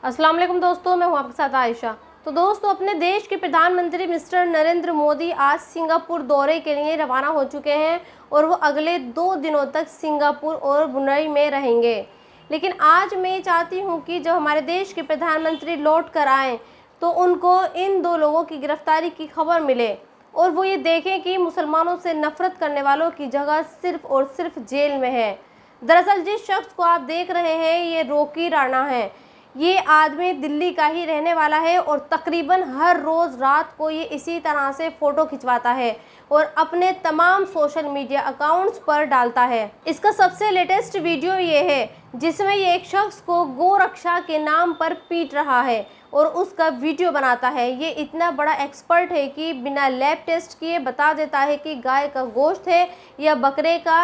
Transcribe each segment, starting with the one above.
अस्सलाम वालेकुम दोस्तों, मैं हूं आपके साथ आयशा। तो दोस्तों, अपने देश के प्रधानमंत्री मिस्टर नरेंद्र मोदी आज सिंगापुर दौरे के लिए रवाना हो चुके हैं और वो अगले 2 दिनों तक सिंगापुर और ब्रुनई में रहेंगे। लेकिन आज मैं चाहती हूं कि जब हमारे देश के प्रधानमंत्री लौट कर आएँ तो उनको इन 2 लोगों की गिरफ्तारी की खबर मिले और वो ये देखें कि मुसलमानों से नफरत करने वालों की जगह सिर्फ और सिर्फ जेल में है। दरअसल जिस शख्स को आप देख रहे हैं ये रॉकी राणा है। ये आदमी दिल्ली का ही रहने वाला है और तकरीबन हर रोज़ रात को ये इसी तरह से फ़ोटो खिंचवाता है और अपने तमाम सोशल मीडिया अकाउंट्स पर डालता है। इसका सबसे लेटेस्ट वीडियो ये है जिसमें ये एक शख्स को गोरक्षा के नाम पर पीट रहा है और उसका वीडियो बनाता है। ये इतना बड़ा एक्सपर्ट है कि बिना लैब टेस्ट किए बता देता है कि गाय का गोश्त है या बकरे का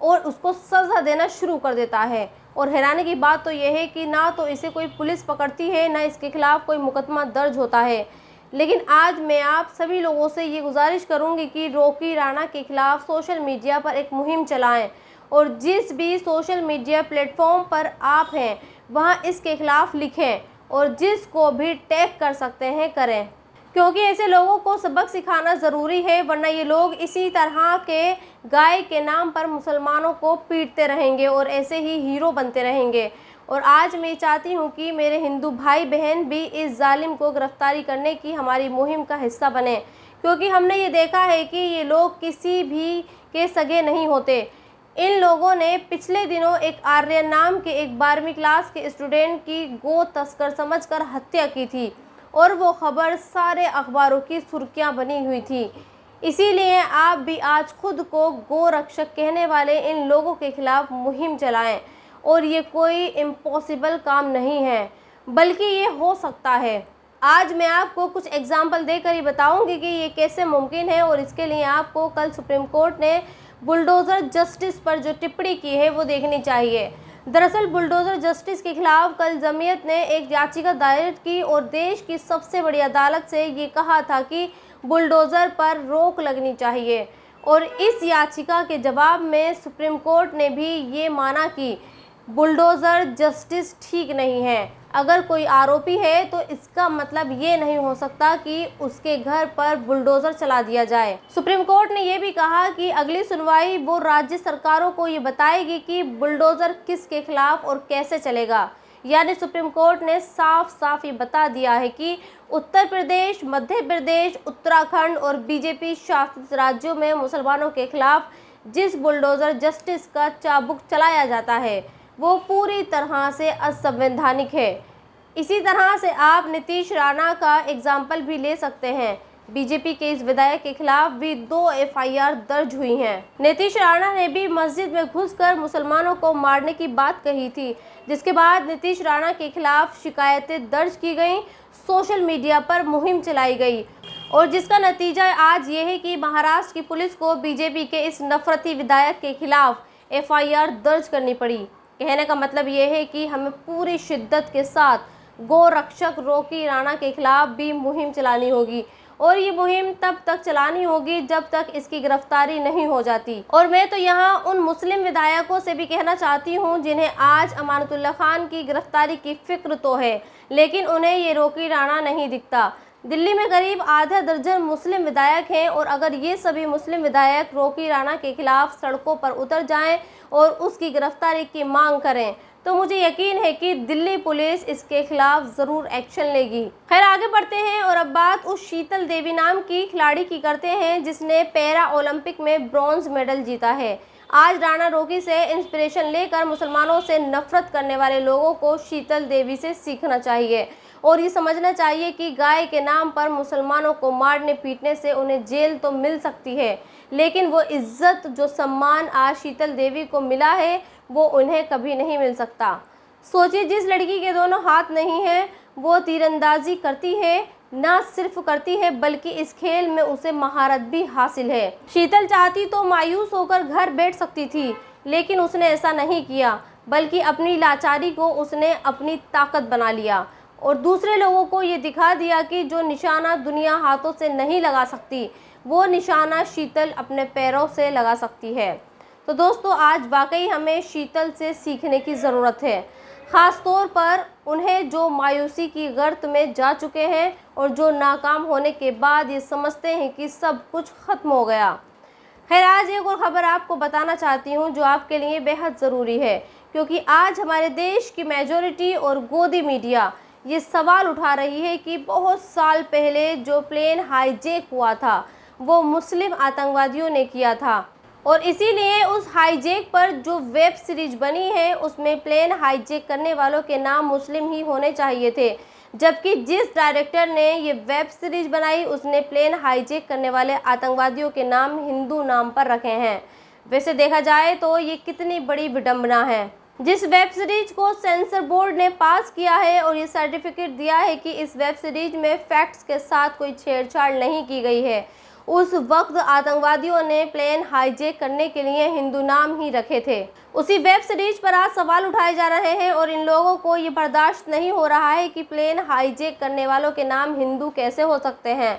और उसको सज़ा देना शुरू कर देता है। और हैरानी की बात तो यह है कि ना तो इसे कोई पुलिस पकड़ती है, ना इसके खिलाफ़ कोई मुकदमा दर्ज होता है। लेकिन आज मैं आप सभी लोगों से ये गुजारिश करूंगी कि रॉकी राणा के खिलाफ़ सोशल मीडिया पर एक मुहिम चलाएं और जिस भी सोशल मीडिया प्लेटफॉर्म पर आप हैं वहाँ इसके खिलाफ़ लिखें और जिसको भी टैग कर सकते हैं करें, क्योंकि ऐसे लोगों को सबक सिखाना ज़रूरी है, वरना ये लोग इसी तरह के गाय के नाम पर मुसलमानों को पीटते रहेंगे और ऐसे ही हीरो बनते रहेंगे। और आज मैं चाहती हूँ कि मेरे हिंदू भाई बहन भी इस जालिम को गिरफ्तारी करने की हमारी मुहिम का हिस्सा बने, क्योंकि हमने ये देखा है कि ये लोग किसी भी के सगे नहीं होते। इन लोगों ने पिछले दिनों एक आर्यन नाम के एक 12वीं क्लास के स्टूडेंट की गो तस्कर समझकर हत्या की थी और वो खबर सारे अखबारों की सुर्खियां बनी हुई थी। इसीलिए आप भी आज खुद को गोरक्षक कहने वाले इन लोगों के खिलाफ मुहिम चलाएं। और ये कोई इम्पॉसिबल काम नहीं है, बल्कि ये हो सकता है। आज मैं आपको कुछ एग्जाम्पल देकर ही बताऊंगी कि ये कैसे मुमकिन है और इसके लिए आपको कल सुप्रीम कोर्ट ने बुलडोज़र जस्टिस पर जो टिप्पणी की है वो देखनी चाहिए। दरअसल बुलडोज़र जस्टिस के खिलाफ कल जमीयत ने एक याचिका दायर की और देश की सबसे बड़ी अदालत से ये कहा था कि बुलडोज़र पर रोक लगनी चाहिए। और इस याचिका के जवाब में सुप्रीम कोर्ट ने भी ये माना कि बुलडोज़र जस्टिस ठीक नहीं है। अगर कोई आरोपी है तो इसका मतलब ये नहीं हो सकता कि उसके घर पर बुलडोज़र चला दिया जाए। सुप्रीम कोर्ट ने यह भी कहा कि अगली सुनवाई वो राज्य सरकारों को ये बताएगी कि बुलडोज़र किसके खिलाफ और कैसे चलेगा। यानी सुप्रीम कोर्ट ने साफ साफ ये बता दिया है कि उत्तर प्रदेश, मध्य प्रदेश, उत्तराखंड और बीजेपी शासित राज्यों में मुसलमानों के खिलाफ जिस बुलडोज़र जस्टिस का चाबुक चलाया जाता है वो पूरी तरह से असंवैधानिक है। इसी तरह से आप नीतीश राणा का एग्जाम्पल भी ले सकते हैं। बीजेपी के इस विधायक के खिलाफ भी 2 FIR दर्ज हुई हैं। नीतीश राणा ने भी मस्जिद में घुसकर मुसलमानों को मारने की बात कही थी, जिसके बाद नीतीश राणा के खिलाफ शिकायतें दर्ज की गईं, सोशल मीडिया पर मुहिम चलाई गई और जिसका नतीजा आज ये है कि महाराष्ट्र की पुलिस को बीजेपी के इस नफरती विधायक के खिलाफ FIR दर्ज करनी पड़ी। कहने का मतलब ये है कि हमें पूरी शिद्दत के साथ गोरक्षक रॉकी राणा के खिलाफ भी मुहिम चलानी होगी और ये मुहिम तब तक चलानी होगी जब तक इसकी गिरफ्तारी नहीं हो जाती। और मैं तो यहाँ उन मुस्लिम विधायकों से भी कहना चाहती हूँ जिन्हें आज अमानतुल्लाह खान की गिरफ्तारी की फिक्र तो है, लेकिन उन्हें ये रॉकी राणा नहीं दिखता। दिल्ली में करीब आधा दर्जन मुस्लिम विधायक हैं और अगर ये सभी मुस्लिम विधायक रॉकी राणा के खिलाफ सड़कों पर उतर जाएं और उसकी गिरफ्तारी की मांग करें तो मुझे यकीन है कि दिल्ली पुलिस इसके खिलाफ ज़रूर एक्शन लेगी। खैर, आगे बढ़ते हैं और अब बात उस शीतल देवी नाम की खिलाड़ी की करते हैं जिसने पैरा ओलंपिक में ब्रॉन्ज मेडल जीता है। आज राणा रॉकी से इंस्पिरेशन लेकर मुसलमानों से नफरत करने वाले लोगों को शीतल देवी से सीखना चाहिए और ये समझना चाहिए कि गाय के नाम पर मुसलमानों को मारने पीटने से उन्हें जेल तो मिल सकती है, लेकिन वो इज्जत जो सम्मान आज शीतल देवी को मिला है वो उन्हें कभी नहीं मिल सकता। सोचिए, जिस लड़की के दोनों हाथ नहीं हैं वो तीरंदाजी करती है, ना सिर्फ करती है बल्कि इस खेल में उसे महारत भी हासिल है। शीतल चाहती तो मायूस होकर घर बैठ सकती थी, लेकिन उसने ऐसा नहीं किया, बल्कि अपनी लाचारी को उसने अपनी ताकत बना लिया और दूसरे लोगों को ये दिखा दिया कि जो निशाना दुनिया हाथों से नहीं लगा सकती वो निशाना शीतल अपने पैरों से लगा सकती है। तो दोस्तों, आज वाकई हमें शीतल से सीखने की ज़रूरत है। ख़ास तौर पर उन्हें जो मायूसी की गर्त में जा चुके हैं और जो नाकाम होने के बाद ये समझते हैं कि सब कुछ ख़त्म हो गया। खैर, आज एक और ख़बर आपको बताना चाहती हूँ जो आपके लिए बेहद ज़रूरी है, क्योंकि आज हमारे देश की मेजॉरिटी और गोदी मीडिया ये सवाल उठा रही है कि बहुत साल पहले जो प्लेन हाईजैक हुआ था वो मुस्लिम आतंकवादियों ने किया था, और इसीलिए उस हाईजैक पर जो वेब सीरीज बनी है उसमें प्लेन हाईजैक करने वालों के नाम मुस्लिम ही होने चाहिए थे, जबकि जिस डायरेक्टर ने ये वेब सीरीज बनाई उसने प्लेन हाईजैक करने वाले आतंकवादियों के नाम हिंदू नाम पर रखे हैं। वैसे देखा जाए तो ये कितनी बड़ी विडंबना है। जिस वेब सीरीज को सेंसर बोर्ड ने पास किया है और ये सर्टिफिकेट दिया है कि इस वेब सीरीज में फैक्ट्स के साथ कोई छेड़छाड़ नहीं की गई है, उस वक्त आतंकवादियों ने प्लेन हाईजैक करने के लिए हिंदू नाम ही रखे थे। उसी वेब सीरीज पर आज सवाल उठाए जा रहे हैं और इन लोगों को ये बर्दाश्त नहीं हो रहा है कि प्लेन हाईजैक करने वालों के नाम हिंदू कैसे हो सकते हैं।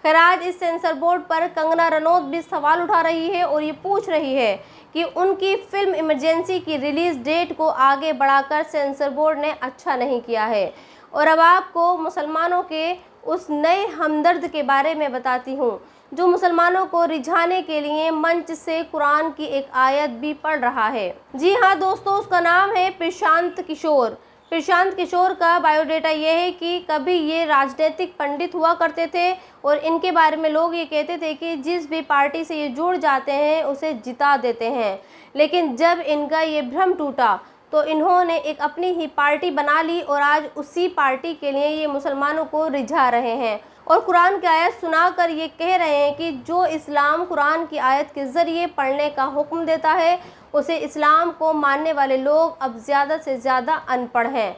खैर, आज इस सेंसर बोर्ड पर कंगना रनौत भी सवाल उठा रही है और ये पूछ रही है कि उनकी फिल्म इमरजेंसी की रिलीज़ डेट को आगे बढ़ाकर सेंसर बोर्ड ने अच्छा नहीं किया है। और अब आपको मुसलमानों के उस नए हमदर्द के बारे में बताती हूँ जो मुसलमानों को रिझाने के लिए मंच से कुरान की एक आयत भी पढ़ रहा है। जी हाँ दोस्तों, उसका नाम है प्रशांत किशोर। प्रशांत किशोर का बायोडेटा ये है कि कभी ये राजनीतिक पंडित हुआ करते थे और इनके बारे में लोग ये कहते थे कि जिस भी पार्टी से ये जुड़ जाते हैं उसे जिता देते हैं, लेकिन जब इनका ये भ्रम टूटा तो इन्होंने एक अपनी ही पार्टी बना ली और आज उसी पार्टी के लिए ये मुसलमानों को रिझा रहे हैं और कुरान की आयत सुनाकर ये कह रहे हैं कि जो इस्लाम कुरान की आयत के ज़रिए पढ़ने का हुक्म देता है उसे इस्लाम को मानने वाले लोग अब ज़्यादा से ज़्यादा अनपढ़ हैं।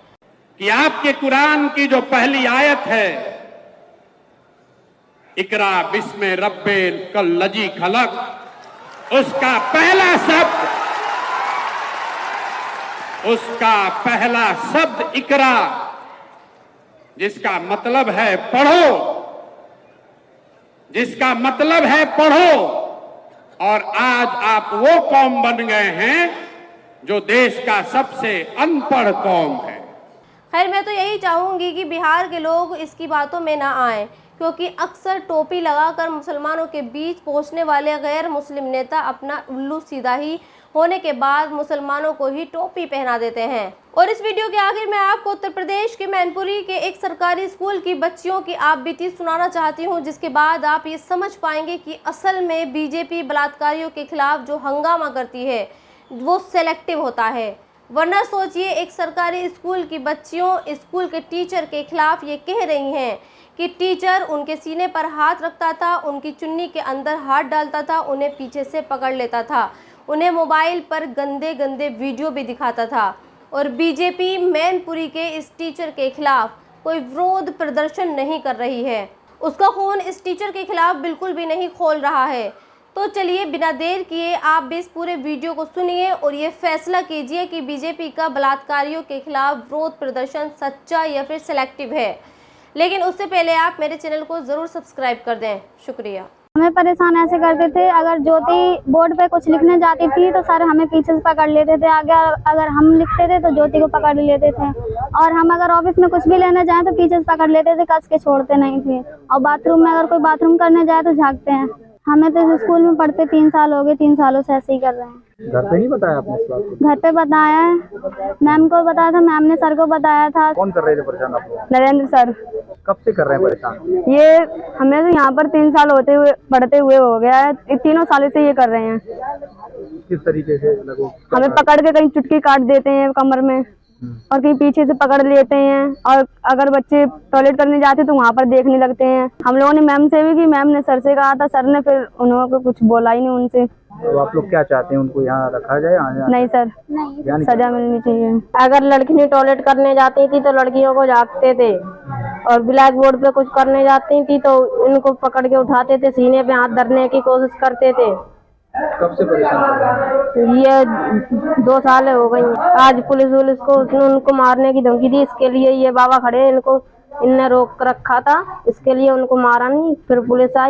कि आपके कुरान की जो पहली आयत है, इकरा बिस्मे रब्बिल कल्लजी खलक, उसका पहला शब्द इकरा, जिसका मतलब है पढ़ो, जिसका मतलब है पढ़ो। और आज आप वो कौम बन गए हैं जो देश का सबसे अनपढ़ कौम है। खैर, मैं तो यही चाहूँगी कि बिहार के लोग इसकी बातों में ना आएं, क्योंकि अक्सर टोपी लगाकर मुसलमानों के बीच पहुंचने वाले गैर मुस्लिम नेता अपना उल्लू सीधा ही होने के बाद मुसलमानों को ही टोपी पहना देते हैं। और इस वीडियो के आखिर में आपको उत्तर प्रदेश के मैनपुरी के एक सरकारी स्कूल की बच्चियों की आप बीती सुनाना चाहती हूँ, जिसके बाद आप ये समझ पाएंगे कि असल में बीजेपी बलात्कारियों के खिलाफ जो हंगामा करती है वो सेलेक्टिव होता है। वरना सोचिए, एक सरकारी स्कूल की बच्चियों स्कूल के टीचर के खिलाफ ये कह रही हैं कि टीचर उनके सीने पर हाथ रखता था, उनकी चुन्नी के अंदर हाथ डालता था, उन्हें पीछे से पकड़ लेता था, उन्हें मोबाइल पर गंदे गंदे वीडियो भी दिखाता था। और बीजेपी मैनपुरी के इस टीचर के खिलाफ कोई विरोध प्रदर्शन नहीं कर रही है, उसका खून इस टीचर के खिलाफ बिल्कुल भी नहीं खोल रहा है। तो चलिए बिना देर किए आप भी इस पूरे वीडियो को सुनिए और ये फैसला कीजिए कि बीजेपी का बलात्कारियों के खिलाफ विरोध प्रदर्शन सच्चा या फिर सेलेक्टिव है। लेकिन उससे पहले आप मेरे चैनल को ज़रूर सब्सक्राइब कर दें। शुक्रिया। हमें परेशान ऐसे करते थे, अगर ज्योति बोर्ड पे कुछ लिखने जाती थी तो सर हमें पीछे से पकड़ लेते थे, आगे अगर हम लिखते थे तो ज्योति को पकड़ लेते थे, और हम अगर ऑफिस में कुछ भी लेने जाएं तो पीछे से पकड़ लेते थे, कस के छोड़ते नहीं थे। और बाथरूम में अगर कोई बाथरूम करने जाए तो झाँकते हैं। हमें तो स्कूल में पढ़ते 3 साल हो गए, 3 सालों से ऐसे ही कर रहे हैं। घर पे नहीं बताया आपने इस बात को? घर पे बताया है, मैम को बताया था, मैम ने सर को बताया था। कौन कर रहे थे परेशान आपको? नरेंद्र सर। कब से कर रहे हैं परेशान? ये हमें तो यहाँ पर 3 साल होते हुए पढ़ते हुए हो गया है, 3 सालों से ये कर रहे हैं। किस तरीके से? हमें पकड़ के कहीं चुटकी काट देते हैं कमर में और कहीं पीछे से पकड़ लेते हैं, और अगर बच्चे टॉयलेट करने जाते तो वहाँ पर देखने लगते हैं। हम लोगों ने मैम से भी की, मैम ने सर से कहा था, सर ने फिर उन्होंने कुछ बोला ही नहीं उनसे। तो आप लोग क्या चाहते हैं, उनको यहाँ रखा जाए? नहीं सर, नहीं, सजा मिलनी चाहिए। अगर लड़की टॉयलेट करने जाती थी तो लड़कियों को झाँकते थे, और ब्लैक बोर्ड पे कुछ करने जाती थी तो इनको पकड़ के उठाते थे, सीने पे हाथ धरने की कोशिश करते थे। कब से परेशान कर रहे हैं? ये 2 साल हो गई। आज पुलिस को उनको मारने की धमकी दी, इसके लिए ये बाबा खड़े, इनको इनने रोक रखा था, इसके लिए उनको मारा नहीं, फिर पुलिस आई।